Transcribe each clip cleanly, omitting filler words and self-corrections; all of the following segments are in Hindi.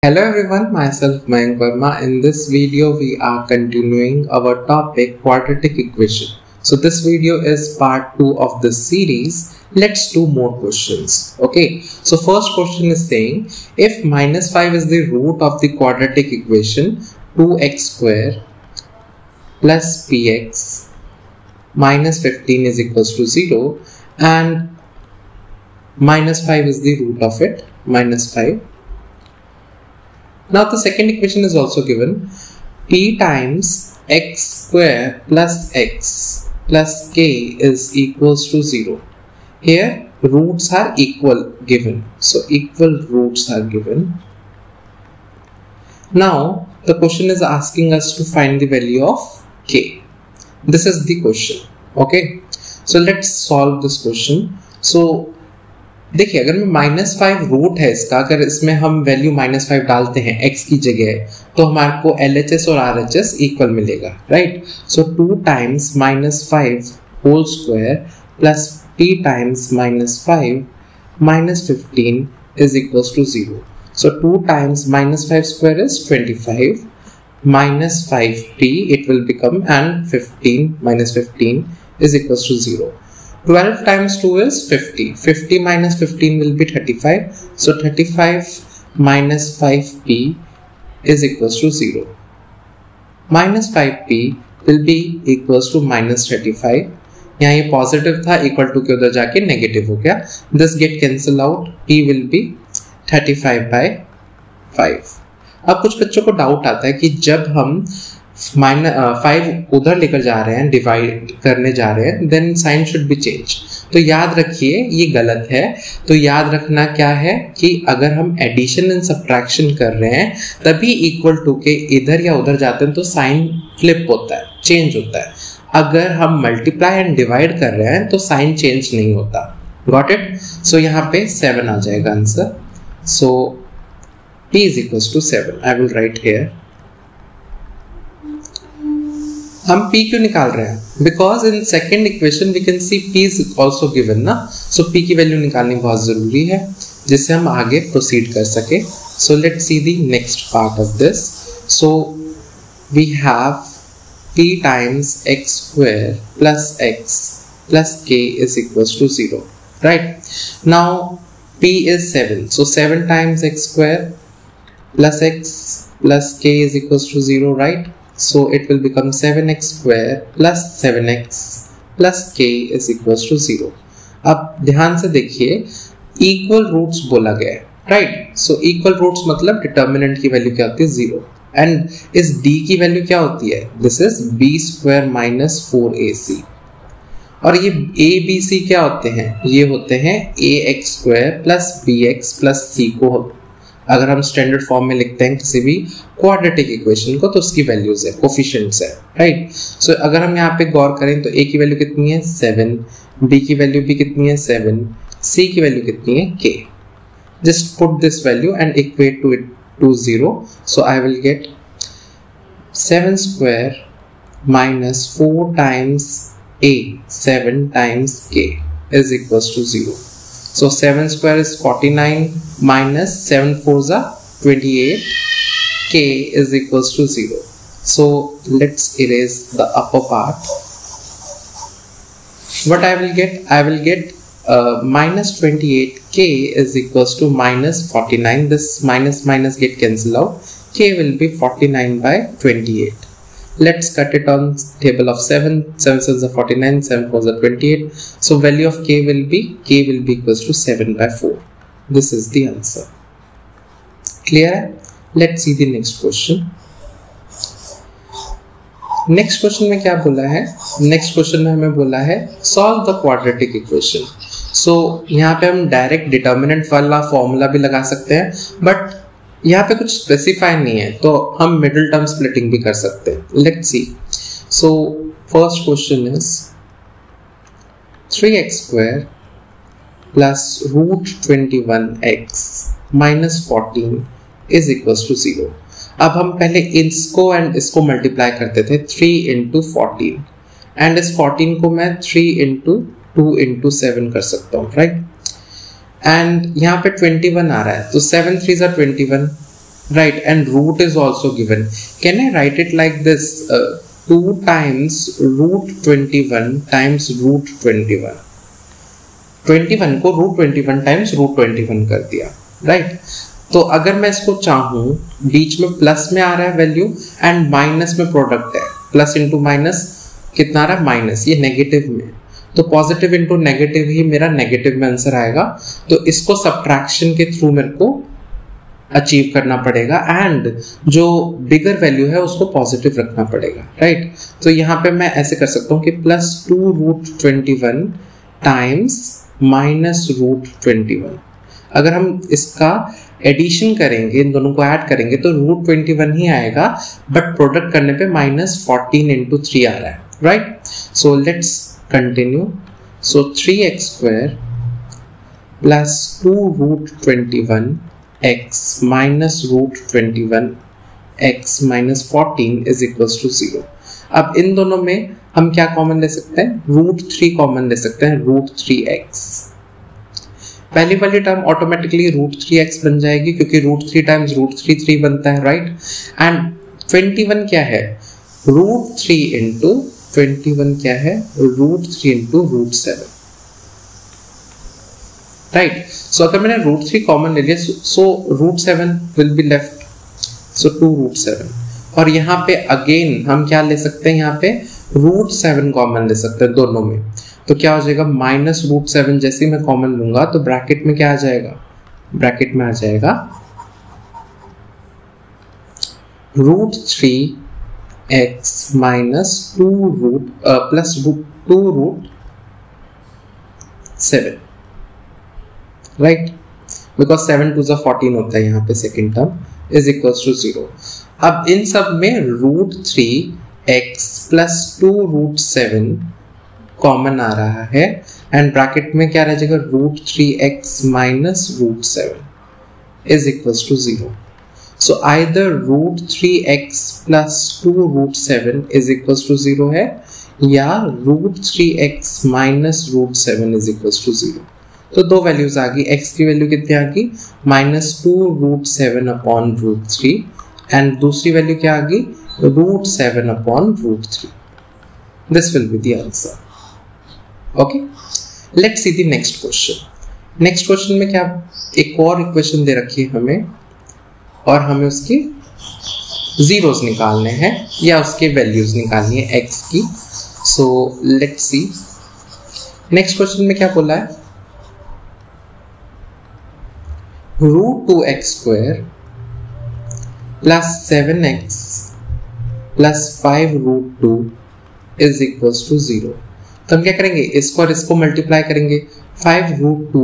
Hello everyone, myself Mayank Verma. In this video, we are continuing our topic quadratic equation. So this video is part 2 of this series. Let's do more questions. Okay, so first question is saying if minus 5 is the root of the quadratic equation 2x square plus px minus 15 is equals to 0 and minus 5 is the root of it, minus 5. Now the second equation is also given, p times x square plus x plus k is equals to 0. Here roots are equal given, so equal roots are given. Now the question is asking us to find the value of k. This is the question. Okay, so let's solve this question. So देखिए अगर -5 रूट है इसका, अगर इसमें हम वैल्यू -5 डालते हैं x की जगह तो हमारे को LHS और RHS इक्वल मिलेगा, right? So 2 times -5 whole square plus p times -5 minus 15 is equals to 0. So 2 times -5 square is 25 minus 5p it will become, and 15 minus 15 is equals to 0. 12 times 2 is 50. 50 minus 15 will be 35. So 35 minus 5p is equals to 0. Minus 5p will be equals to minus 35. यहाँ ये पॉजिटिव था, इक्वल टू के उधर जाके नेगेटिव हो गया. This get cancel out. p will be 35 by 5. अब कुछ बच्चों को डाउट आता है कि जब हम 5 उधर लेकर जा रहे हैं, डिवाइड करने जा रहे हैं, then sign should be change. तो याद रखिए ये गलत है. तो याद रखना क्या है कि अगर हम एडिशन एंड सब्ट्रैक्शन कर रहे हैं तभी इक्वल टू के इधर या उधर जाते हैं तो साइन फ्लिप होता है, चेंज होता है. अगर हम मल्टीप्लाई एंड डिवाइड कर रहे हैं तो साइन चेंज नहीं होता. Got it? सो यहाँ पे 7 आ जाएगा answer. So p is equals to 7. I will write here. हम p क्यों निकाल रहे हैं? Because in second equation we can see p is also given ना. सो p की वैल्यू निकालनी बहुत जरूरी है जिससे हम आगे प्रोसीड कर सके. So let's see the next part of this. So we have p times x square plus x plus k is equals to 0. राइट? Now p is 7. So 7 times x square plus x plus k is equals to 0, right? So it will become 7x square plus 7x plus k is equals to 0. अब ध्यान से देखिए इक्वल रूट्स बोला गया है, राइट? सो इक्वल रूट्स मतलब डिटर्मिनेंट की वैल्यू क्या होती है? 0. एंड इस d की वैल्यू क्या होती है? This is b square minus 4ac. और ये a b c क्या होते हैं? ये होते हैं ax square plus bx plus c को अगर हम स्टैंडर्ड फॉर्म में लिखते हैं किसी भी क्वाड्रेटिक इक्वेशन को तो उसकी वैल्यूज है, कोफिशिएंट्स है, राइट? सो अगर हम यहाँ पे गौर करें तो a की वैल्यू कितनी है? 7. b की वैल्यू भी कितनी है? 7. c की वैल्यू कितनी है? k. Just put this value and equate to it to 0. So I will get 7 square minus 4 times a 7 times k is equals to 0. So 7 square is 49 minus 7 4s are 28. K is equals to 0. So let's erase the upper part. What I will get? I will get minus 28. K is equals to minus 49. This minus minus get cancelled out. K will be 49 by 28. Let's cut it on table of 7. 7 7s are 49, 7 4s are 28. So value of k will be equals to 7 by 4. This is the answer. Clear? Let's see the next question. Next question में क्या बोला है? Next question में हमें बोला है solve the quadratic equation. So यहाँ पे हम डायरेक्ट डिटर्मिनेंट वाला फॉर्मूला भी लगा सकते हैं, बट यहाँ पे कुछ स्पेसिफाई नहीं है तो हम मिडिल टर्म स्प्लिटिंग भी कर सकते हैं. Let's see. So first question is 3x square plus root 21x minus 14 is equals to 0. अब हम पहले इसको एंड इसको मल्टीप्लाई करते थे 3 इंटू 14 एंड इस 14 को मैं 3 इंटू 2 इंटू 7 कर सकता हूँ, राइट? एंड यहाँ पे 21 आ रहा है तो 7 3s are 21, right? And root is also given. Can I write it like this? 2 times root 21 times root 21. 21 को root 21 times root 21 कर दिया, right? तो अगर मैं इसको चाहूँ, बीच में प्लस में आ रहा है वैल्यू एंड माइनस में प्रोडक्ट है, प्लस इंटू माइनस कितना आ रहा है माइनस, ये नेगेटिव में, तो पॉजिटिव इंटू नेगेटिव ही मेरा नेगेटिव में आंसर आएगा। तो इसको सब्ट्रैक्शन के थ्रू मेरे को अचीव करना पड़ेगा एंड जो बिगर वैल्यू है उसको पॉजिटिव रखना पड़ेगा, राइट? तो यहाँ पे मैं ऐसे कर सकता हूँ कि plus 2 root 21 times minus root 21। अगर हम इसका एडिशन करेंगे, इन दोनों को ऐड करेंगे तो रूट 21 ही आएगा, बट प्रोडक्ट करने पे माइनस 14 इंटू 3 आ रहा है, right? So let's continue. So 3x square plus 2 root 21 x minus root 21 x minus 14 is equals to 0। अब इन दोनों में हम क्या कॉमन ले सकते हैं? रूट 3 कॉमन ले सकते हैं, रूट 3x। पहली वाली टर्म ऑटोमेटिकली रूट 3x बन जाएगी क्योंकि रूट 3 टाइम्स रूट 3 3 बनता है, राइट? एंड 21 क्या है? रूट 3 इंटू 21 क्या है? Root 3 into root 7, right? So अगर मैंने रूट 3 कॉमन ले लिया, so root 7 will be left, so 2 root 7। और यहाँ पे अगेन हम क्या ले सकते हैं? यहाँ पे रूट 7 कॉमन ले सकते हैं दोनों में, तो क्या हो जाएगा? माइनस रूट 7 जैसे ही मैं कॉमन लूंगा तो ब्रैकेट में क्या आ जाएगा? ब्रैकेट में आ जाएगा root 3x minus 2 root plus 2 root 7, right? Because 7 two 14 होता है यहाँ पे second term is equals to 0। अब इन सब में root 3x plus 2 root 7 common आ रहा है एंड ब्रैकेट में क्या रह जाएगा? Root 3x minus root 7 is equals to 0। So either root 3x plus 2 root 7 is equals to 0 है या root 3x minus root 7 is equals to 0। तो दो वैल्यूज आ गई। x की वैल्यू कितनी आ गई? Minus 2 root 7 upon root 3 and दूसरी वैल्यू क्या आ गई? Root 7 upon root 3। This will be the answer. Okay, let's see the next question. Next question में क्या एक और इक्वेशन दे रखी है हमें और हमें उसकी जीरोस निकालने हैं या उसके वैल्यूज निकालनी है x की। So let's see next question में क्या बोला है? Root 2x square plus 7x plus 5 root 2 is equals to 0। तो हम क्या करेंगे? इसको और इसको मल्टीप्लाई करेंगे। 5 root 2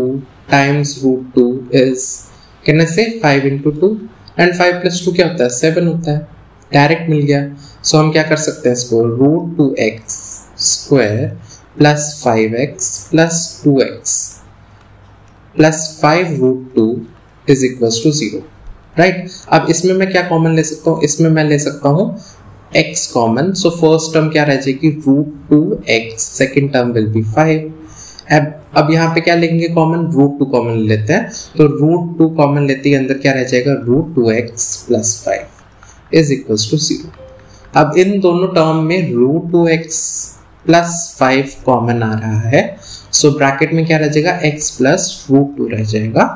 times root 2 is, can I say 5 into 2 and 5 plus 2 क्या होता है? 7 होता है, डायरेक्ट मिल गया। सो हम क्या कर सकते हैं इसको? Root 2x square plus 5x plus 2x plus 5 root 2 is equals to 0, right? अब इसमें मैं क्या कॉमन ले सकता हूँ? इसमें मैं ले सकता हूँ x common. So first term क्या रह जाएगी? Root 2x, second term will be 5। अब यहाँ पे क्या लेंगे कॉमन? रूट 2 कॉमन लेते हैं, तो रूट 2 कॉमन लेते ही अंदर क्या रह जाएगा? Root 2x plus 5 is equals to 0। अब इन दोनों टर्म में रूट 2x प्लस 5 कॉमन आ रहा है, सो ब्रैकेट में क्या रह जाएगा? x प्लस रूट 2 रह जाएगा।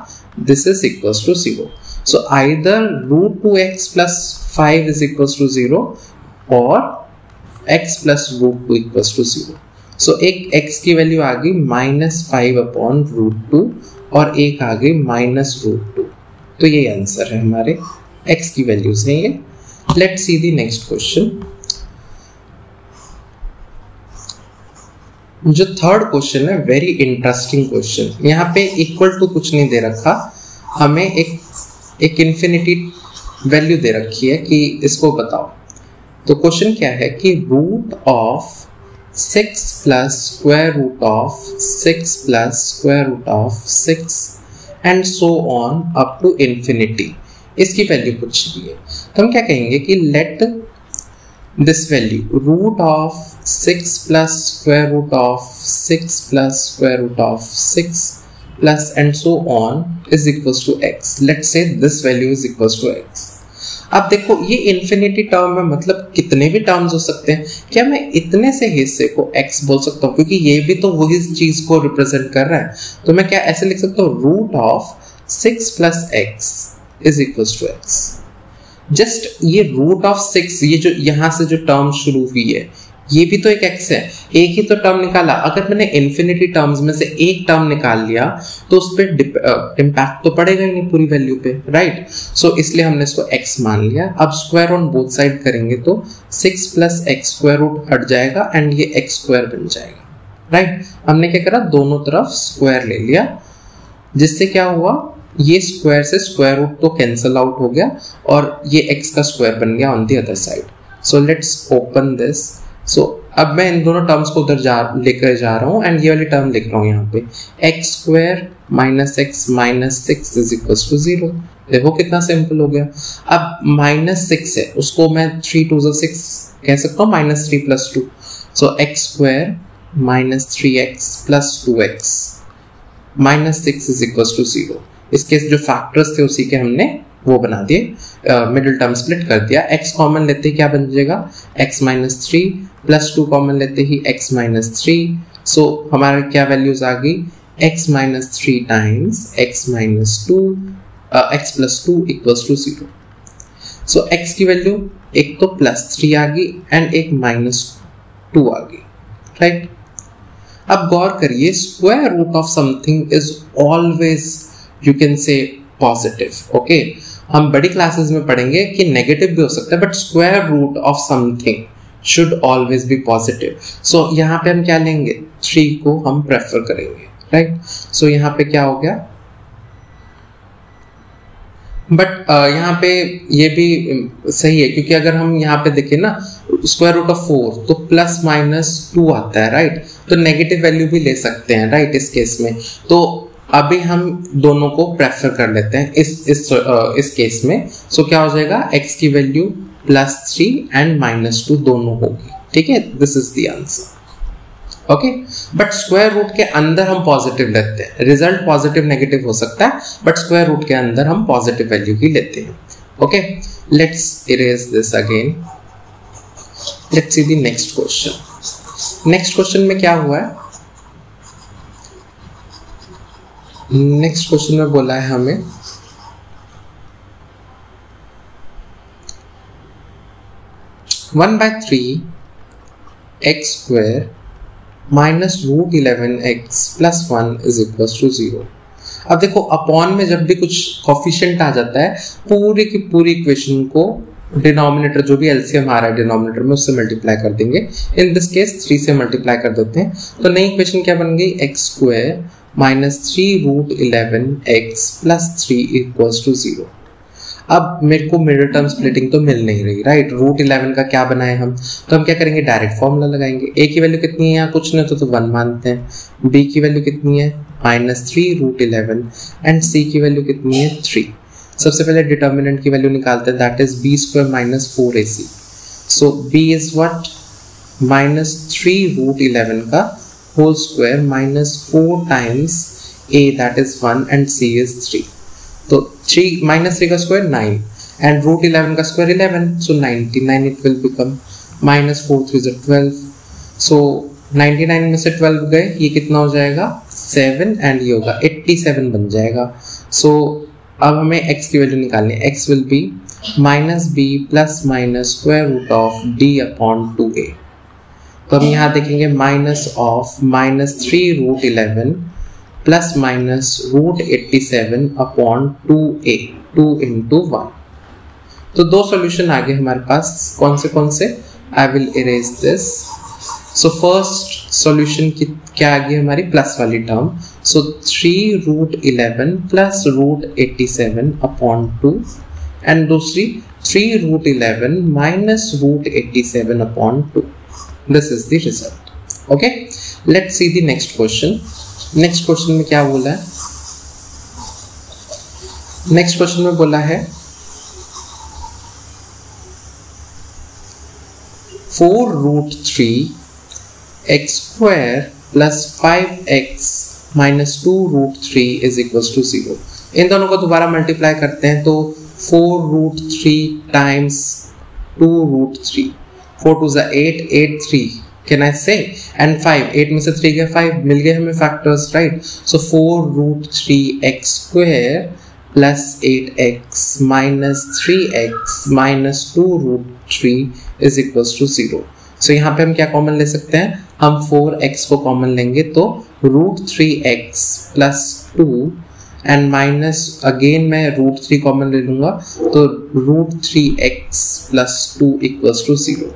This is equals to 0. So either root 2x plus 5 is equals to 0 or x plus root 2 equals to 0. So एक x की वैल्यू आ गई माइनस 5 अपॉन रूट 2 और एक आ गई माइनस रूट 2। तो ये आंसर है हमारे, x की वैल्यूज हैं ये। Let's see the next question। जो थर्ड क्वेश्चन है वेरी इंटरेस्टिंग क्वेश्चन। यहाँ पे इक्वल टू कुछ नहीं दे रखा, हमें एक इंफिनिटी वैल्यू दे रखी है कि इसको बताओ। तो क्वेश्चन क्या है कि root of 6 plus square root of 6 plus square root of 6 and so on up to infinity, इसकी वैल्यू पूछ दी है। तो हम क्या कहेंगे कि let this value root of 6 plus square root of 6 plus square root of 6 plus and so on is equals to x. Let's say this value is equals to x. अब देखो ये इन्फिनिटी टर्म में मतलब कितने भी टर्म्स हो सकते हैं, क्या मैं इतने से हिस्से को x बोल सकता हूँ, क्योंकि ये भी तो वही चीज को रिप्रेजेंट कर रहा है। तो मैं क्या ऐसे लिख सकता हूँ, root of 6 plus x is equal to x। Just ये रूट ऑफ 6, ये जो यहां से जो टर्म शुरू हुई है ये भी तो एक x है, एक ही तो टर्म निकाला। अगर मैंने इन्फिनिटी टर्म्स में से एक टर्म निकाल लिया तो उस पर इम्पैक्ट तो पड़ेगा ही नहीं पूरी वैल्यू पे, राइट। सो इसलिए हमने इसको x मान लिया। अब स्क्वायर ऑन बोथ साइड करेंगे तो 6 प्लस एक्स स्क्वायर रूट हट जाएगा एंड ये x स्क्वायर बन जाएगा, राइट। हमने क्या करा, दोनों तरफ स्क्वायर ले लिया, जिससे क्या हुआ, ये स्क्वायर से स्क्वायर रूट तो कैंसल आउट हो गया और ये x का स्क्वायर बन गया on the other side. So let's open this. So अब मैं इन दोनों टर्म्स को उधर लेकर जा रहा हूँ एंड ये वाली टर्म लिख रहा हूँ यहाँ पे, x square minus x minus 6 is equal to 0। देखो कितना सिंपल हो गया। अब माइनस 6 है, उसको मैं 3 2 6 कह सकता हूँ, minus 3 plus 2। So x square minus 3x plus 2x minus 6 is equal to 0। इसके जो फैक्टर्स थे उसी के हमने वो बना दिए, मिडिल टर्म स्प्लिट कर दिया। x कॉमन लेते ही क्या बन जाएगा, x माइनस 3 प्लस 2 कॉमन लेते ही x माइनस 3। सो हमारा क्या वैल्यूज आ गई, x minus 3 times x minus 2 x plus 2 equals to 0। So x की वैल्यू एक तो प्लस 3 आ गई एंड एक माइनस 2 आ गई, राइट। अब गौर करिए, square root of something is always you can say positive, okay. हम बड़ी क्लासेस में पढ़ेंगे कि नेगेटिव भी हो सकता है, but square root of something should always be positive. So यहाँ पे हम क्या लेंगे, 3 को हम प्रेफर करेंगे, राइट। सो यहाँ पे क्या हो गया, बट यहाँ पे ये भी सही है, क्योंकि अगर हम यहाँ पे देखें ना, स्क्वायर रूट ऑफ 4 तो प्लस माइनस 2 आता है, राइट। तो नेगेटिव वैल्यू भी ले सकते हैं, राइट, इस केस में। तो अभी हम दोनों को प्रेफर कर लेते हैं इस केस में। सो क्या हो जाएगा, x की वैल्यू प्लस 3 एंड माइनस 2 दोनों होगी, ठीक है। This is the answer, okay. But square root के अंदर हम पॉजिटिव लेते हैं, रिजल्ट पॉजिटिव नेगेटिव हो सकता है, बट स्क्वायर रूट के अंदर हम पॉजिटिव वैल्यू ही लेते हैं, okay. Let's erase this again. Let's see the next question. Next question में क्या हुआ है, नेक्स्ट क्वेश्चन में बोला है हमें one by 3 x square minus root 11x plus 1 is equal to 0। अब देखो, अपॉन में जब भी कुछ कोफिशिएंट आ जाता है, पूरी की पूरी इक्वेशन को डिनोमिनेटर जो भी एलसीएम आ रहा है डिनोमिनेटर में उससे मल्टीप्लाई कर देंगे। इन दिस केस 3 से मल्टीप्लाई कर देते हैं, तो नई इक्वेशन क्या बन गई, x square minus 3 root 11x plus 3 equals to 0। अब मेरे को मिडिल टर्म स्प्लिटिंग तो मिल नहीं रही, राइट। रूट 11 का क्या बनाए हम, तो हम क्या करेंगे, डायरेक्ट फॉर्मूला लगाएंगे। a की वैल्यू कितनी है, यहाँ कुछ नहीं तो 1 मानते हैं। b की वैल्यू कितनी है, माइनस 3 रूट 11 एंड c की वैल्यू कितनी है, 3। सबसे पहले डिटर्मिनेंट की वैल्यू निकालते हैं, that is b square minus 4ac। So b is what, minus 3 root 11 का whole square minus 4 times a, that is 1 and c is 3. तो 3 minus 3 का square 9 and root 11 का square 11, so 99 it will become, minus 4 3 is 12, so 99 में से 12 गए, ये कितना हो जाएगा 7 and ये होगा 87 बन जाएगा। so अब हमें x की वैल्यू निकालनी है, x will be minus b plus minus square root of d upon 2a। तो हम यहाँ देखेंगे minus of minus 3 root 11 plus minus root 87 upon 2a, 2 into 1। तो दो सॉल्यूशन आ गए हमारे पास, कौन से, I will erase this. So first solution की क्या आ गई हमारी, प्लस वाली term. So 3 root 11 plus root 87 upon 2 and दूसरी 3 root 11 minus root 87 upon 2। This is the result. Okay, let's see the next question. Next question में क्या बोला है, नेक्स्ट क्वेश्चन में बोला है 4 root 3 x square plus 5x minus 2 root 3 is equal to 0। इन दोनों को दोबारा मल्टीप्लाई करते हैं तो 4√3 times 2√3, 4 2 is 8, 8 3 can I say, and 5, 8 में से 3 गया 5, मिल गए हमें factors, right? So 4√3x square plus 8x minus 3x minus 2√3 is equals to 0. So यहाँ पे हम क्या कॉमन ले सकते हैं, हम 4x को कॉमन लेंगे तो √3x plus 2 and minus again मैं √3 कॉमन ले लूंगा तो √3x plus 2 equals to 0.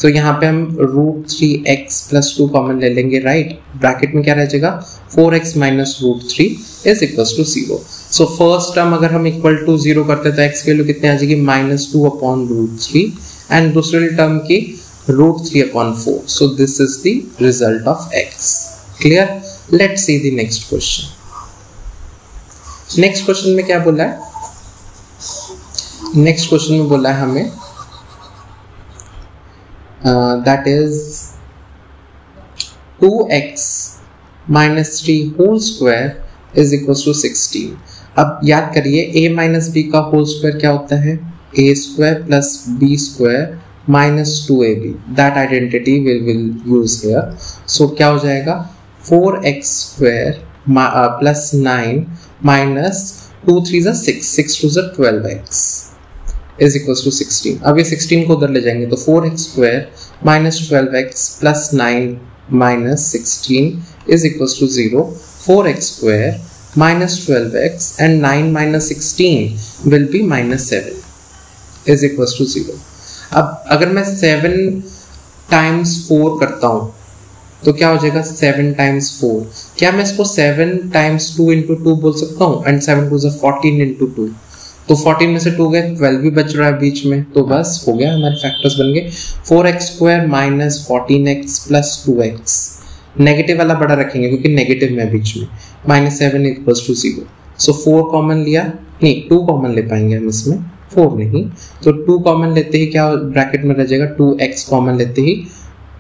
So यहाँ पे हम √3x plus 2 कॉमन ले लेंगे, राइट? ब्रैकेट में क्या रह जाएगा, 4x minus √3 is equals to 0. So first term अगर हम इक्वल टू 0 करते हैं तो x की वैल्यू कितनी आ जाएगी, -2 upon √3 एंड दूसरे टर्म की √3 upon 4. So this is the result of x. Clear? Let's see the next question. Next question में क्या बोला है, नेक्स्ट क्वेश्चन में बोला है हमें that is 2x minus 3 whole square is equals to 16. अब याद करिए a minus b का whole square क्या होता है, a square plus b square minus 2ab. That identity will use here. So क्या हो जाएगा, 4x square plus 9 minus 2 3 is 6, 6 2 is 12x is equals to 16. अब ये 16 को उधर ले जाएंगे तो 4x square minus 12x plus 9 minus 16 is equals to 0. 4x square minus 12x and 9 minus 16 will be minus 7 is equals to 0. अब अगर मैं 7 times 4 करता हूँ तो क्या हो जाएगा, 7 times 4. क्या मैं इसको 7 times 2 into 2 बोल सकता हूँ, and 7 2 is 14 into 2. तो 14 में से 2 गए, 12 भी बच रहा है बीच में, तो बस हो गया, हमारे फैक्टर्स बन गए. 4x square minus 14x plus 2x, negative वाला बड़ा रखेंगे क्योंकि नेगेटिव में बीच में, -7 इक्वल्स टू 0. सो 4 कॉमन लिया, नहीं 2 कॉमन ले पाएंगे हम इसमें, 4 नहीं, तो 2 कॉमन लेते ही क्या ब्रैकेट में रह जाएगा, 2x कॉमन लेते ही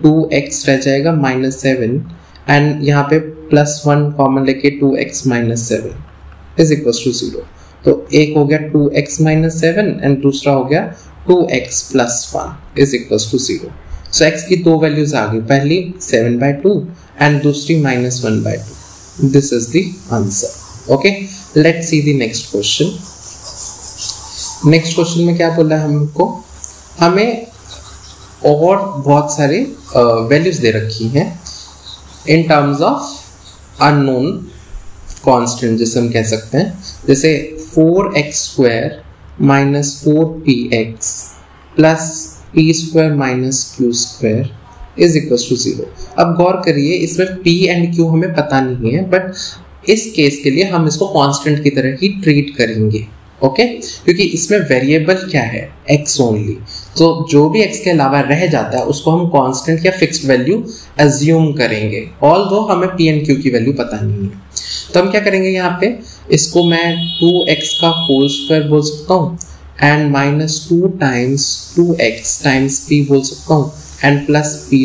2x रह जाएगा -7 एंड यहाँ पे +1 कॉमन लेके 2x -7 इज इक्वल्स टू 0. तो एक हो गया 2x -7 एंड दूसरा हो गया 2x + 1 is equals to 0. So x की दो वैल्यूज आ गई, पहली 7/2 एंड दूसरी -1/2. This is the answer. Okay, let's see the next question. Next question में क्या बोला है हमको, हमें और बहुत सारे वैल्यूज दे रखी हैं in terms of unknown constant, जैसे हम कह सकते हैं, जैसे 4x² minus 4px plus p² minus q² is equals to 0. अब गौर करिए, इसमें p एंड q हमें पता नहीं है, बट इस केस के लिए हम इसको कांस्टेंट की तरह ही ट्रीट करेंगे. ओके, क्योंकि इसमें वेरिएबल क्या है, x ओनली, तो जो भी x के अलावा रह जाता है उसको हम कांस्टेंट या फिक्स्ड वैल्यू अज्यूम करेंगे, ऑल्दो हमें p एंड q की वैल्यू पता नहीं है. तो हम क्या करेंगे, यहाँ पे इसको मैं 2x का होल स्क्वायर बोल सकता हूँ and -2 times 2x times p बोल सकता हूँ and plus p²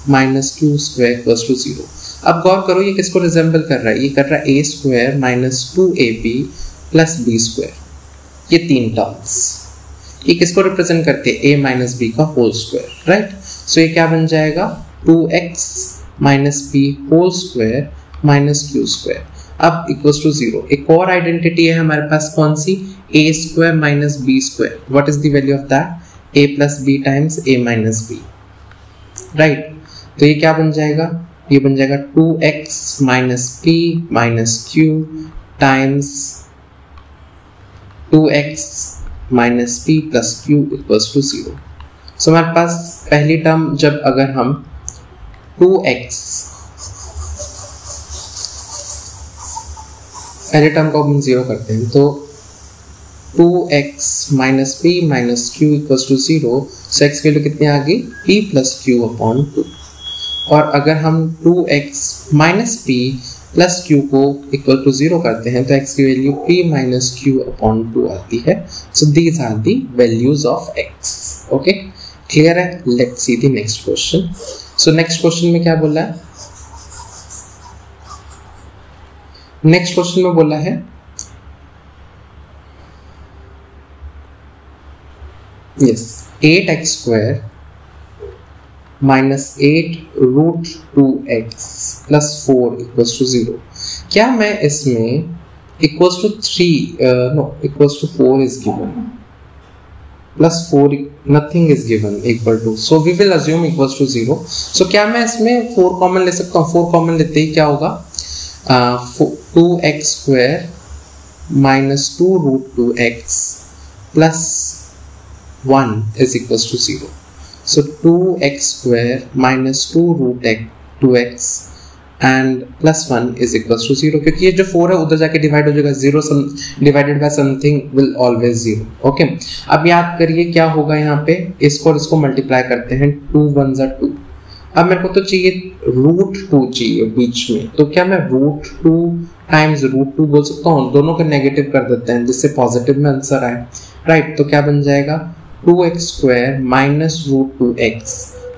-q² equals to 0. अब गौर करो, ये किसको रिजेंबल कर रहा है, ये कर रहा है a² - 2ab प्लस b². ये तीन टर्म्स, ये किसको रिप्रेजेंट करते हैं, a - b का होल स्क्वायर, राइट? सो ये क्या बन जाएगा, 2x - p whole square -q². अब इक्वल्स टू 0. एक और आइडेंटिटी है हमारे पास, कौन सी, a² - b². What is the value of that, a + b times a - b, right? तो ये क्या बन जाएगा, ये बन जाएगा 2x - p - q times 2x - p + q equals to 0. So हमारे पास पहली टर्म, जब अगर हम 2x, पहले टर्म को हम 0 करते हैं तो 2x - p - q equals to 0. So x की वैल्यू कितनी आ गई, p + q/2. और अगर हम 2x - p + q को इक्वल टू 0 करते हैं तो x की वैल्यू p - q/2 आती है. So these are the values of x. Okay, clear है? Let's see the next question. So next question में क्या बोला है, नेक्स्ट क्वेश्चन में बोला है yes 8x square minus 8 root 2x plus 4 equals to 0. क्या मैं इसमें equals to 3 no equals to 4 is given plus 4 nothing is given equal to, so we will assume equals to 0. सो क्या मैं इसमें 4 कॉमन ले सकता हूँ? 4 कॉमन लेते ही क्या होगा 2x square minus 2 root 2x plus 1 is equals to 0. So 2x square minus 2 root 2x and plus 1 is equals to 0. क्योंकि ये जो 4 है उधर जाके डिवाइड हो जाएगा, 0 divided by something will always 0. Okay, अब याद करिए क्या होगा यहाँ पे, इसको और इसको मल्टीप्लाई करते हैं, 2 1 जा 2. अब मेरे को तो चाहिए रूट 2 चाहिए बीच में, तो क्या मैं रूट 2 टाइम्स रूट 2 बोल सकता हूँ? दोनों को नेगेटिव कर देते हैं जिससे पॉजिटिव में आंसर आए, राइट. तो क्या बन जाएगा 2x square minus root 2x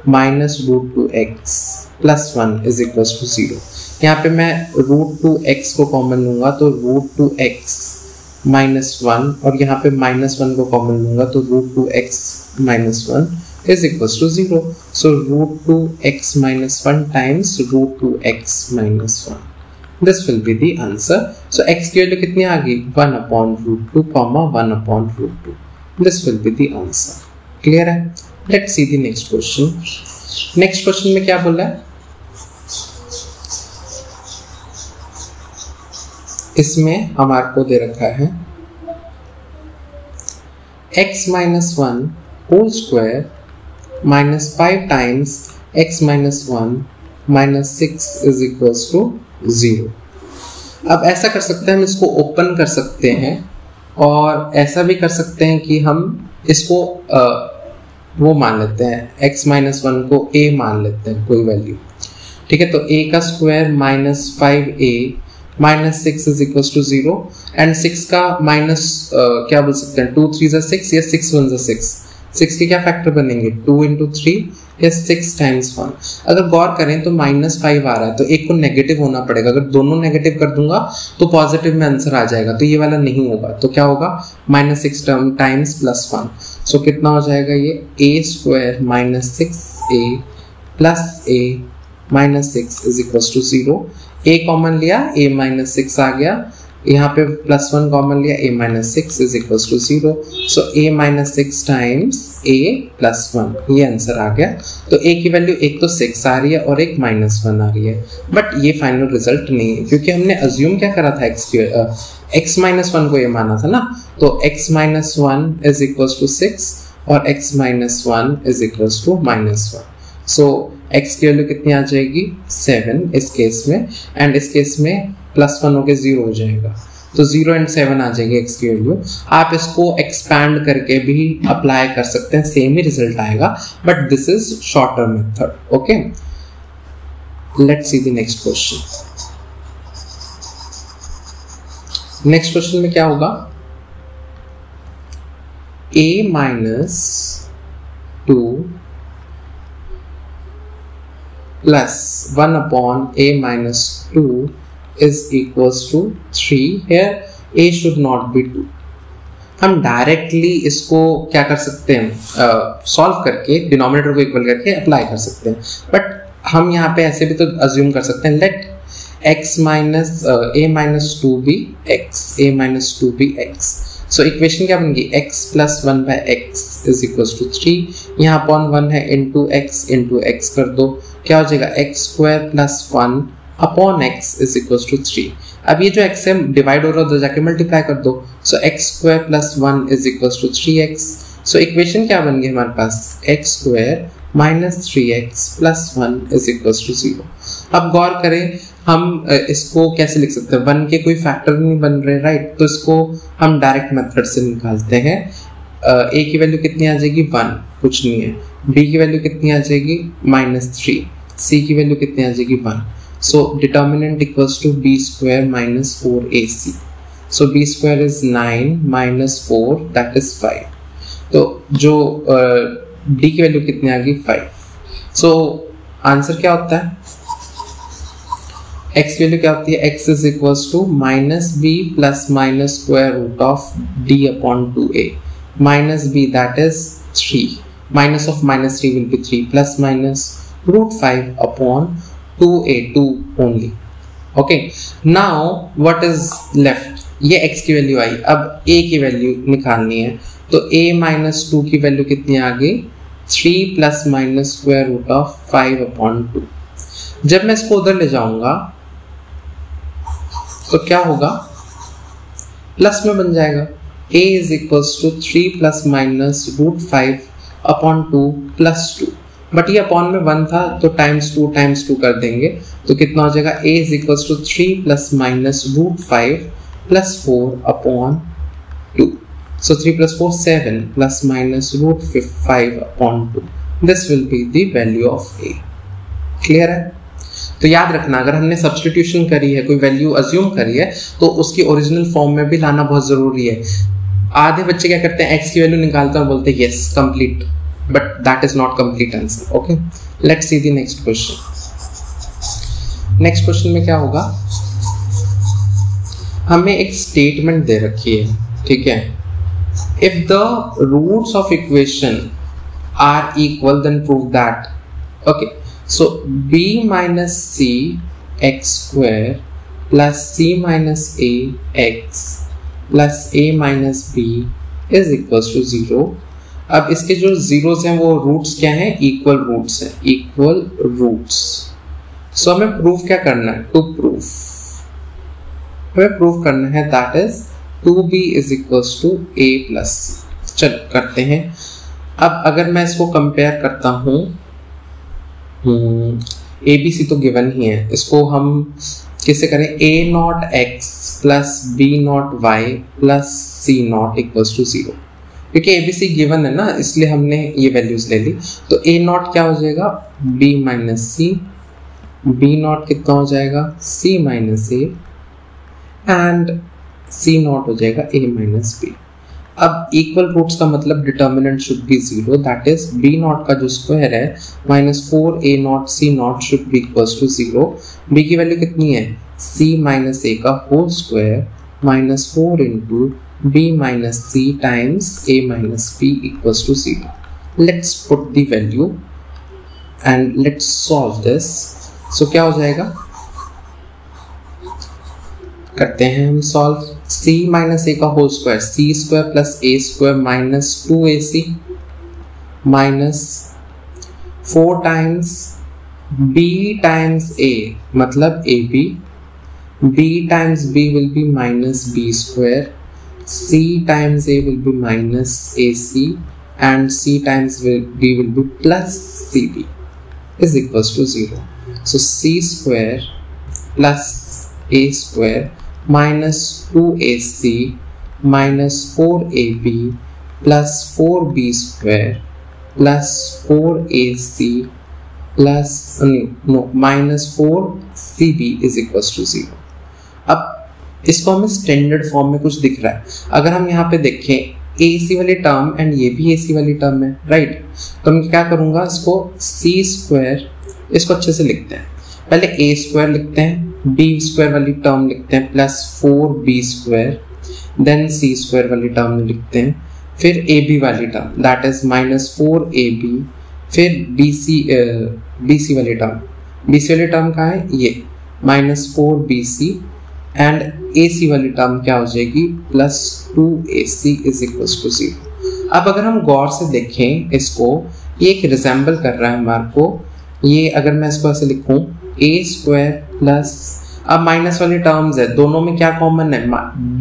minus root 2x plus 1 is equal to 0. यहाँ पे मैं रूट 2x को कॉमन लूंगा तो रूट 2x माइनस 1, और यहाँ पे माइनस 1 को कॉमन लूंगा तो root 2x minus 1 is equal to 0. So root 2x minus 1 times root 2x minus 1. This will be the answer. So x की वैल्यू कितनी आ गई? 1 upon root 2 comma 1 upon root 2. This will be the answer. Clear है? Let's see the next question. Next question में क्या बोला है? इसमें हमारे को दे रखा है x minus 1 whole square minus 5 times x minus 1 minus 6 is equals to 0. अब ऐसा कर सकते हैं, हम इसको ओपन कर सकते हैं और ऐसा भी कर सकते हैं कि हम इसको वो मान लेते हैं, x माइनस 1 को a मान लेते हैं कोई वैल्यू, ठीक है. तो a का square minus 5a minus 6 is equal to 0, and 6 का माइनस क्या बोल सकते हैं, 2 3 जा 6 या 6 1 जा 6. 6 के क्या फैक्टर बनेंगे? 2 इंटू 3 या 6 टाइम्स 1. अगर गौर करें तो माइनस 5 आ रहा है तो एक को नेगेटिव होना पड़ेगा, अगर दोनों नेगेटिव कर दूंगा तो पॉजिटिव में आंसर आ जाएगा, तो ये वाला नहीं होगा. तो क्या होगा? Minus 6 times plus 1. सो कितना हो जाएगा ये? a square minus 6a plus a minus 6 is equal to 0. a common लिया, a माइनस 6 आ गया, यहाँ पे प्लस 1 कॉमन लिया, a minus 6 is equal to 0. So a minus 6 times a plus 1, ये आंसर आ गया. तो a की वैल्यू एक तो 6 आ रही है और एक माइनस 1 आ रही है, बट ये फाइनल रिजल्ट नहीं है क्योंकि हमने अज्यूम क्या करा था, x माइनस 1 को ये माना था ना. तो x minus 1 is equal to 6 और x minus 1 is equal to minus 1. So x की वैल्यू कितनी आ जाएगी? 7 इस केस में, एंड इस केस में प्लस 1 होके 0 हो जाएगा, तो 0 एंड 7 आ जाएगी x की वैल्यू. आप इसको एक्सपैंड करके भी अप्लाई कर सकते हैं, सेम ही रिजल्ट आएगा, but this is shorter method. Okay, let's see the next question. Next question में क्या होगा? a minus 2 plus 1 upon a minus 2 is equals to 3. Here a should not be 2. हम डायरेक्टली इसको क्या कर सकते हैं, सॉल्व करके डिनोमिनेटर को इक्वल करके अप्लाई कर सकते हैं, बट हम यहाँ पे ऐसे भी तो अज्यूम कर सकते हैं, let x minus a minus 2 भी x, a माइनस 2 भी x. सो इक्वेशन क्या बनेगी? x plus 1 by x is equal to 3. यहाँ अपॉन 1 है, इंटू x कर दो, क्या हो जाएगा? x square plus 1 upon x is equal to 3. अब ये जो x है डिवाइड हो रहा है उधर जाके मल्टीप्लाई कर दो, so x square plus 1 is equal to 3x. So equation क्या बन गई हमारे पास? x square minus 3x plus 1 is equal to 0. अब गौर करें, हम इसको कैसे लिख सकते हैं? 1 के कोई फैक्टर नहीं बन रहे, राइट. तो इसको हम डायरेक्ट मेथड से निकालते हैं. a की वैल्यू कितनी आ जाएगी? 1, कुछ नहीं है. b की वैल्यू कितनी आ जाएगी? -3. c की वैल्यू कितनी आ जाएगी? 1. So determinant equals to b square minus 4ac. So b square is 9 minus 4 that is 5. तो जो d की वैल्यू कितनी आ गई? 5. सो आंसर क्या होता है? x की वैल्यू क्या होती है? x is equals to minus b plus minus square root of d upon 2a. Minus b that is 3. Minus of minus 3 will be 3 plus minus root 5 upon 2a2 only. Okay, now what is left? ये x की वैल्यू आई, अब a की वैल्यू निकालनी है, तो a माइनस 2 की वैल्यू कितनी आ गई? 3 plus minus square root of 5 upon 2. जब मैं इसको उधर ले जाऊंगा तो क्या होगा? प्लस में बन जाएगा. a is equals to 3 plus minus root 5 upon 2 plus 2, but ये अपॉन में 1 था तो टाइम्स 2 कर देंगे, तो कितना हो जाएगा? a is equals to 3 plus minus root 5 plus 4 upon 2. So 3 plus 4 7 plus minus root 5 upon 2. This will be the value of a. Clear है? तो याद रखना, अगर हमने सब्स्टिट्यूशन करी है, कोई वैल्यू अज्यूम करी है, तो उसकी ओरिजिनल फॉर्म में भी लाना बहुत जरूरी है. आधे बच्चे क्या करते हैं, x की वैल्यू निकालते हैं और बोलते हैं yes complete, but that is not complete answer. Okay, let's see the next question. Next question में क्या होगा? हमें एक स्टेटमेंट दे रखी है, ठीक है. If the roots of equation are equal, then prove that. Okay, so b minus c x square plus c minus a x plus a minus b is equals to 0. अब इसके जो zeros हैं वो roots क्या हैं? Equal roots हैं, equal roots. So हमें proof क्या करना है? To prove हमें proof करना है that is 2b is equals to a plus c. चलो करते हैं. अब अगर मैं इसको कंपेयर करता हूँ, a b c तो गिवन ही है, इसको हम किससे करें? a naught x plus b naught y plus c naught equals to 0. क्योंकि a b c गिवन है ना, इसलिए हमने ये वैल्यूज ले ली. तो a नॉट क्या हो जाएगा? b minus c. b naught कितना हो जाएगा? c minus a and c naught हो जाएगा a माइनस b. अब इक्वल रूट्स का मतलब determinant should be 0, that is b naught का जो स्क्वायर है minus 4a naught c naught should be equals to 0. b की वैल्यू कितनी है? c माइनस a का whole square minus 4 into b minus c times a minus b equals to 0. Let's put the value and let's solve this. So क्या हो जाएगा? करते हैं हम सॉल्व. c माइनस a का whole square, c square plus a square minus 2ac minus 4 times b times a मतलब ab. b times b will be minus b square, c times a will be minus ac and c times b will be plus cb is equals to 0. So c square plus a square minus 2ac minus 4ab plus 4b square plus 4ac plus minus 4cb is equals to 0. अब इसको हमें स्टैंडर्ड फॉर्म में कुछ दिख रहा है. अगर हम यहाँ पे देखें ac वाली टर्म एंड ये भी ac वाली टर्म है, राइट. तो मैं क्या करूँगा, इसको c स्क्वायर, इसको अच्छे से लिखते हैं. पहले a स्क्वायर लिखते हैं, b स्क्वायर वाली टर्म लिखते हैं plus 4b square, then c square वाली टर्म लिखते हैं, फिर ab वाली term that is minus 4ab, फिर bc वाली टर्म कहाँ है? ये माइनस 4bc एंड ac वाली टर्म क्या हो जाएगी? Plus 2ac is equals to 0. अब अगर हम गौर से देखें इसको, ये एक रिजेंबल कर रहा है हमारे को. ये अगर मैं इसको ऐसे लिखूं a स्क्वायर प्लस, अब माइनस वाली टर्म्स है, दोनों में क्या कॉमन है?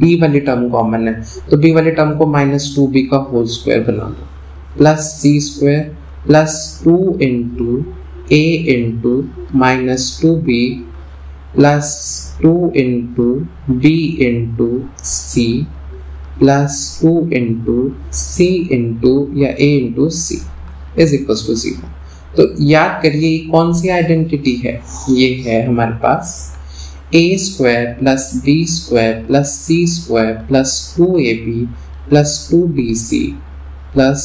b वाली टर्म कॉमन है, तो b वाली टर्म को माइनस 2b का होल स्क्वायर बना दो plus c square plus 2 into a into minus 2b plus 2 into b into c plus 2 into c into या a into c is equal to 0. तो याद करिए कौन सी आइडेंटिटी है? ये है हमारे पास a square plus b square plus c square plus 2ab plus 2bc plus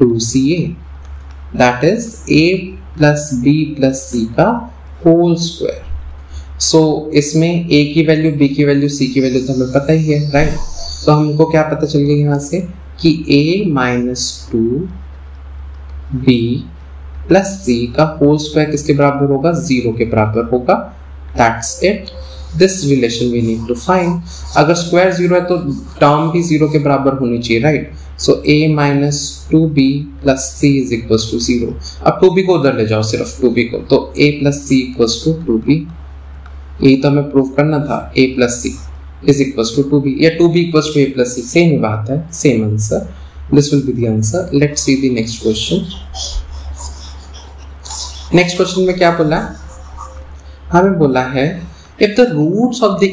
2ca, that is a plus b plus c का होल स्क्वायर. सो इसमें a की वैल्यू, b की वैल्यू, c की वैल्यू तो हमें पता ही है, राइट. तो हमको क्या पता चल गया यहाँ से? कि a minus 2b plus c का होल स्क्वायर किसके बराबर होगा, 0 के बराबर होगा। That's it, this relation we need to find. अगर स्क्वायर 0 है तो टर्म भी 0 के बराबर होनी चाहिए, right. So a minus 2b plus c is equal to 0। अब 2b को उधर ले जाओ, सिर्फ 2b को, तो a plus c equal to 2b। यही तो हमें प्रूव करना था, a plus c is equal to 2b या 2b equal to a plus c, same ही बात है, same answer. This will be the answer. Let's see the next question. Next question में क्या बोला है, हमें बोला है if the roots of the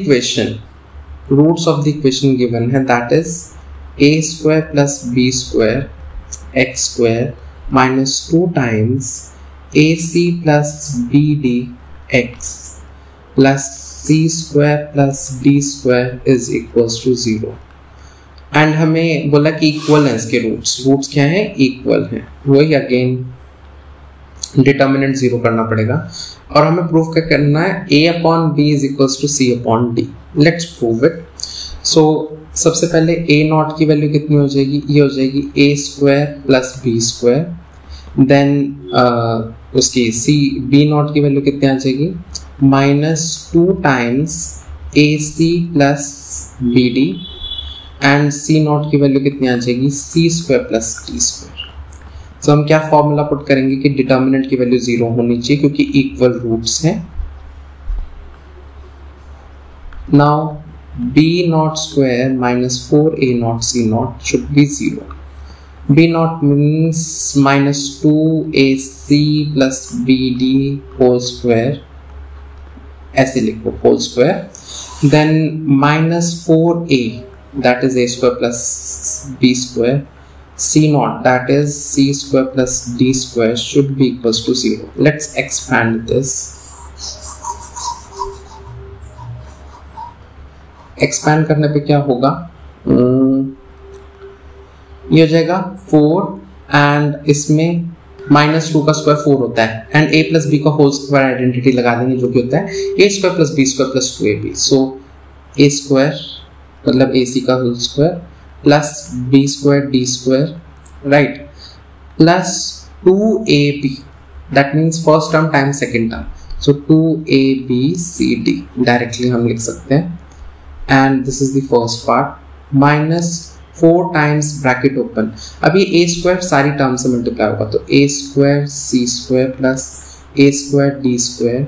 equation given है, that is a square plus b square x square minus 2 times ac plus bd x plus c square plus d square is equals to 0। And हमें बोला कि इक्वल है इसके रूट्स क्या है, इक्वल है। वही अगेन डिटर्मिनेंट 0 करना पड़ेगा और हमें प्रूव क्या करना है, a upon b is equals to c upon d। Let's prove it. So सबसे पहले a नॉट की वैल्यू कितनी हो जाएगी, ये हो जाएगी a square plus b square. Then उसकी b नॉट की वैल्यू कितनी आ जाएगी, minus 2 times ac plus bd। And c naught की वैल्यू कितनी आ जाएगी, c square plus d square. तो हम क्या फॉर्मूला पुट करेंगे कि डिटर्मिनेंट की वैल्यू 0 होनी चाहिए क्योंकि इक्वल रूट्स हैं। Now b naught square minus 4a naught c naught should be 0। b naught means minus 2ac plus bd whole square, ऐसे लिखो whole square. Then minus 4a that is a square plus b square, c naught that is c square plus d square should be equals to 0. Let's expand this. expand करने पे क्या होगा, ये हो जाएगा 4 एंड इसमें माइनस 2 का स्क्वायर 4 होता है एंड a प्लस b का होल स्क्वायर आइडेंटिटी लगा देंगे जो कि होता है a square plus b square plus 2ab। So a square मतलब ac का whole square plus b square d square, right, plus 2ab that means first term time second term, so 2abcd directly हम लिख सकते हैं। And this is the first part minus 4 times bracket open. अब ये a स्क्वायर सारी टर्म से मल्टीप्लाई होगा तो a square c square plus a square d square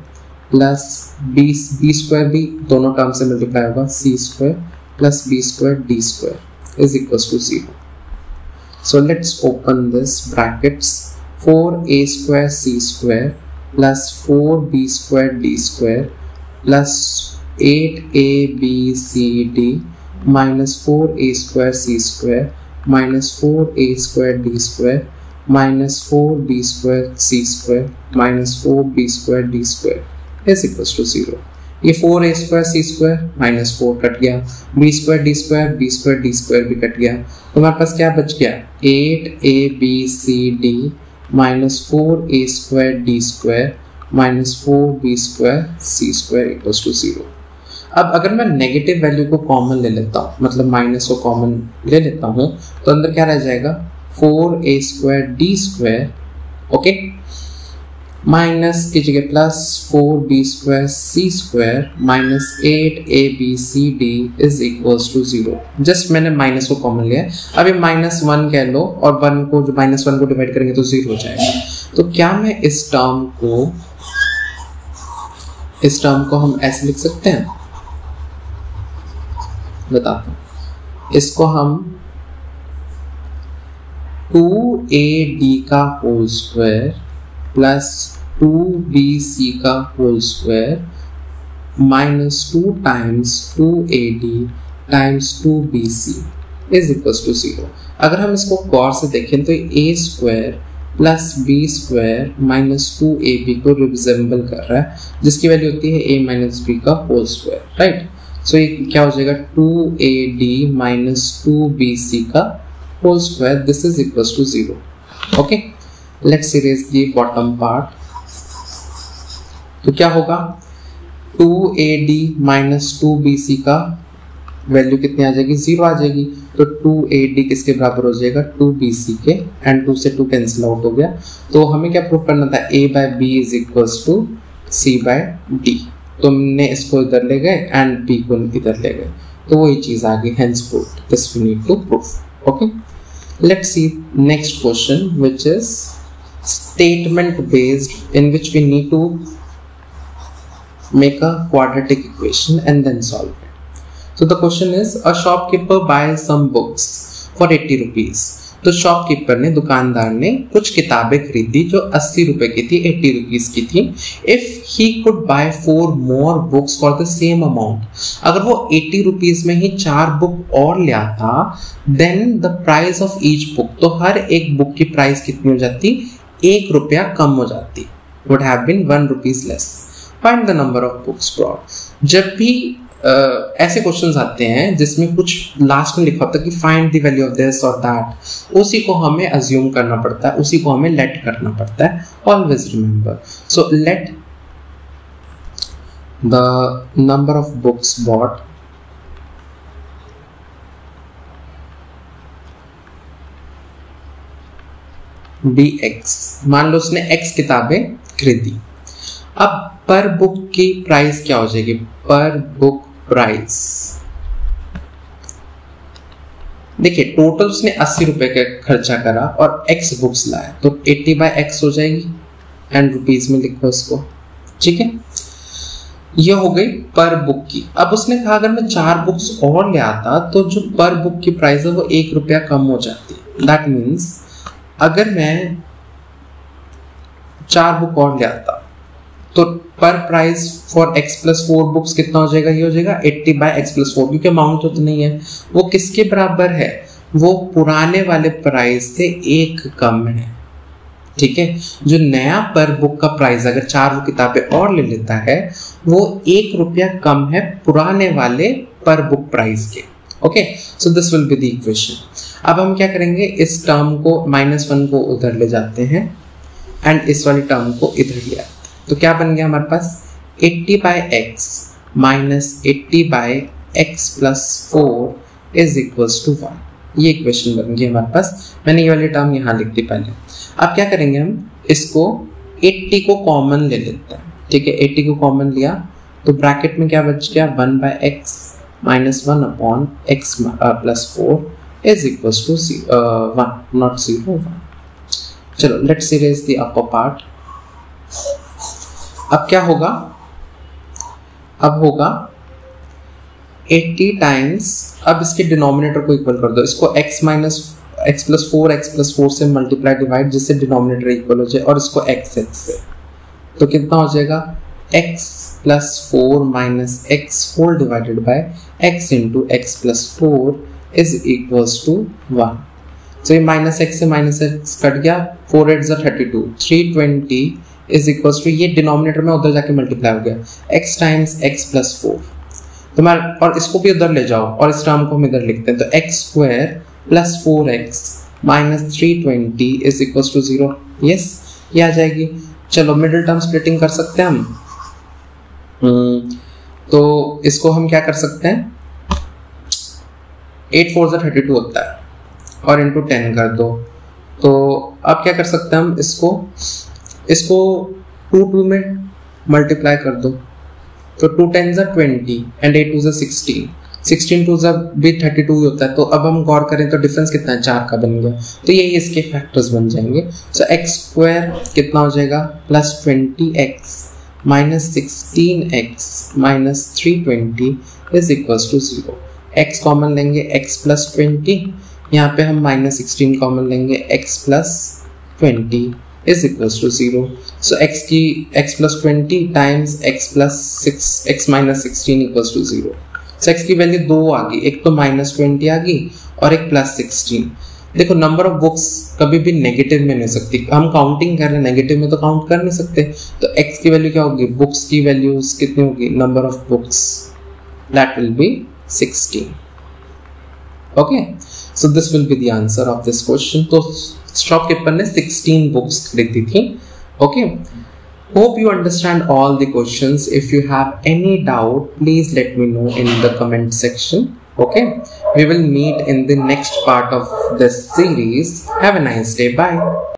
plus b square भी दोनों टर्म से मल्टीप्लाई होगा, c square plus b square d square is equals to 0. So let's open this brackets, 4a square c square plus 4b square d square plus 8abcd minus 4a square c square minus 4a square d square minus 4b square c square minus 4b square d square is equals to 0। ये 4a square c square minus 4 cut गया, b square d square b square d square भी कट गया, तो हमारे पास क्या बच गया, 8abcd minus 4a square d square minus 4b square c square equals to 0। अब अगर मैं नेगेटिव वैल्यू को कॉमन ले लेता हूँ, मतलब माइनस को कॉमन ले लेता हूँ, तो अंदर क्या रह जाएगा, 4a square d square, okay, minus की जगह plus 4b square c square minus 8abcd is equals to 0। Just मैंने माइनस को कॉमन लिया है। अब ये माइनस 1 कह लो और 1 को जो माइनस 1 को डिवाइड करेंगे तो 0 हो जाएगा। तो क्या मैं इस टर्म को हम ऐसे लिख सकते हैं, बताता हूं। इसको हम 2ad का होल स्क्वायर प्लस 2bc का whole square minus 2 times 2ad times 2bc is equal to 0। अगर हम इसको गौर से देखें तो a square plus b square minus 2ab को रिप्रेजेंबल कर रहा है, जिसकी वैल्यू होती है a माइनस b का होल स्क्वायर, राइट। सो ये क्या हो जाएगा, 2ad माइनस 2bc का whole square, this is equal to 0। Okay, let's erase the bottom part. तो क्या होगा, 2ad माइनस 2bc का वैल्यू कितनी आ जाएगी, 0 आ जाएगी। तो 2AD किसके बराबर हो जाएगा, 2BC के, एंड 2 से 2 कैंसिल आउट हो गया। तो हमें क्या प्रूव करना था, A/B is equals to C/D। तो हमने इसको इधर ले गए एंड B को इधर ले गए, तो वही चीज आ गई, hence proved, this we need to prove. Okay, let's see next question which is statement based, in which we need to make a quadratic equation and then solve it. So the question is, a shopkeeper buys some books for 80 rupees. तो शॉपकीपर ने, दुकानदार ने कुछ किताबें खरीदी जो 80 रुपए की थी, 80 रुपीज की थी। If he could bye 4 more books for the same amount, अगर वो 80 रुपीज में ही 4 बुक और ले आता, then the price of each book, तो हर एक बुक की प्राइस कितनी हो जाती, 1 रुपया कम हो जाती, would have been 1 rupees less. Find the number of books brought. जब भी ऐसे क्वेश्चंस आते हैं जिसमें कुछ लास्ट में लिखा होता है कि find the value of this और दैट, उसी को हमें अज्यूम करना पड़ता है, उसी को हमें लेट करना पड़ता है। Always remember, so let the number of books bought be x. मान लो उसने x किताबें खरीदी। अब पर बुक की प्राइस क्या हो जाएगी, पर बुक प्राइस, देखिए टोटल उसने 80 रुपए का खर्चा करा और x बुक्स लाया, तो 80/x हो जाएगी, एंड रुपीज में लिखो इसको, ठीक है। ये हो गई पर बुक की। अब उसने कहा अगर मैं 4 बुक्स और ले आता तो जो पर बुक की प्राइस है वो 1 रुपया कम हो जाती। दैट मीन्स अगर मैं 4 बुक और ले आता तो पर प्राइस फॉर x+4 बुक्स कितना हो जाएगा, ये हो जाएगा 80/x+4, क्योंकि अमाउंट तो नहीं है, वो किसके बराबर है, वो पुराने वाले प्राइस से 1 कम है, ठीक है। जो नया पर बुक का प्राइस अगर 4 किताबें और ले लेता है वो 1 रुपया कम है पुराने वाले पर बुक प्राइस के। Okay, so this will be the equation. अब हम क्या करेंगे, इस टर्म को -1 को उधर ले जाते हैं एंड इस वाली टर्म को इधर ले आते हैं। तो क्या बन गया हमारे पास, 80/x minus 80/x+4 is equals to 1। ये इक्वेशन बन गई हमारे पास। मैंने ये वाली टर्म यहाँ लिख दी पहले। अब क्या करेंगे, हम इसको 80 को कॉमन ले लेते हैं, ठीक है। 80 को कॉमन लिया तो ब्रैकेट में क्या बच गया, 1/x minus 1/x+4 is equals to 1, not 0, 1। चलो let's erase the upper part. अब क्या होगा, अब होगा 80 टाइम्स, अब इसके डिनोमिनेटर को इक्वल कर दो, इसको x+4 से मल्टीप्लाई डिवाइड, जिससे डिनोमिनेटर इक्वल हो जाए, और इसको x से, तो कितना हो जाएगा, x+4 minus x whole divided by x into x+4 is equals to 1। तो ये -x से -x कट गया, 4 8 32, 320 इज इक्वल्स टू, ये डिनोमिनेटर में उधर जाके मल्टीप्लाई हो गया, x टाइम्स x+4। तो मैं, और इसको भी उधर ले जाओ और इस टर्म को हम इधर लिखते हैं, तो x² + 4x - 320 is equals to 0। Yes, ये आ जाएगी। चलो मिडिल टर्म स्प्लिटिंग कर सकते हैं हम। तो इसको हम क्या कर सकते हैं, 8 4 32 होता है, और इंटू 10 कर दो। तो अब क्या कर सकते हैं हम, इसको 2 में मल्टीप्लाई कर दो, तो 2 10 20 एंड 8 2 16, 16 2 भी 32 ही होता है। तो अब हम गौर करें तो डिफरेंस कितना है, 4 का बन गया, तो यही इसके फैक्टर्स बन जाएंगे। सो x² कितना हो जाएगा, +20x minus 16x minus 320 is equals to 0। x common लेंगे, x+20, यहाँ पे हम -16 कॉमन लेंगे, x+20 is equals to 0. So x+20 times x minus 16 equals to 0. So x की वैल्यू 2 आ गई, एक तो -20 आ गई और एक +16। देखो नंबर ऑफ बुक्स कभी भी नेगेटिव में नहीं हो सकती, हम काउंटिंग कर रहे हैं, नेगेटिव में तो काउंट कर नहीं सकते। तो x की वैल्यू क्या होगी, बुक्स की वैल्यूज कितनी होगी, number of books, that will be 16। Okay, so this will be the answer of this question. तो शॉपकीपर ने 16 बुक्स खरीदी थी। Okay, hope you understand all the questions. If you have any doubt please let me know in the comment section. Okay, we will meet in the next part of this series. Have a nice day. Bye.